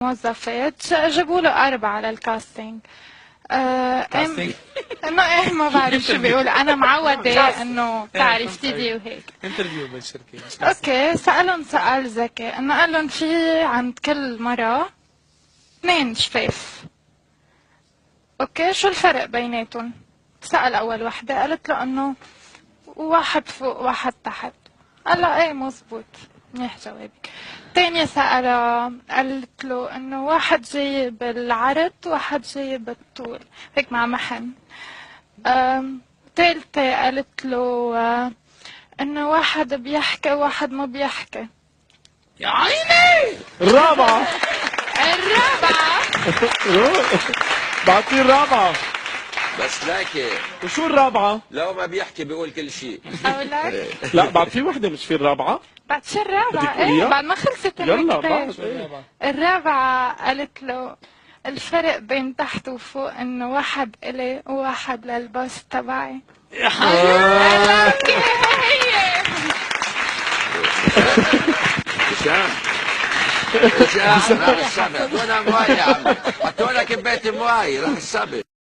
موظفات جابوا له 4 للكاستنج. كاستنج؟ انه ايه ما بعرف شو بيقول، انا معودة انه بتعرف تي في وهيك. انترفيو بالشركة مش كاستنج. اوكي، سألهم سؤال ذكي، انه قال لهم في عند كل مرة 2 شفاف. اوكي، شو الفرق بيناتهم؟ سأل اول وحدة، قالت له انه واحد فوق واحد تحت. قال له ايه مزبوط، منيح جوابك. تانية سألها، قالت له انه واحد جاي بالعرض واحد جاي بالطول، هيك مع محن. تالتة قالت له انه واحد بيحكي وواحد ما بيحكي. يا عيني الرابعة بعطيه الرابعة. بس لكن وشو الرابعة؟ لو ما بيحكي بيقول كل شيء. أقولك لا بعد في وحدة مش في الرابعة. بعد شو الرابعة؟ بدك ايه تقوليها؟ بعد ما خلصت يلا النكتة. بعد الرابعة قالت له الفرق بين تحت وفوق انه واحد الي وواحد للباص تبعي. يا حبيبي. هشام هشام راح السبت وانا مواي يا عمي، حطوا لك ببيت مواي راح السبت.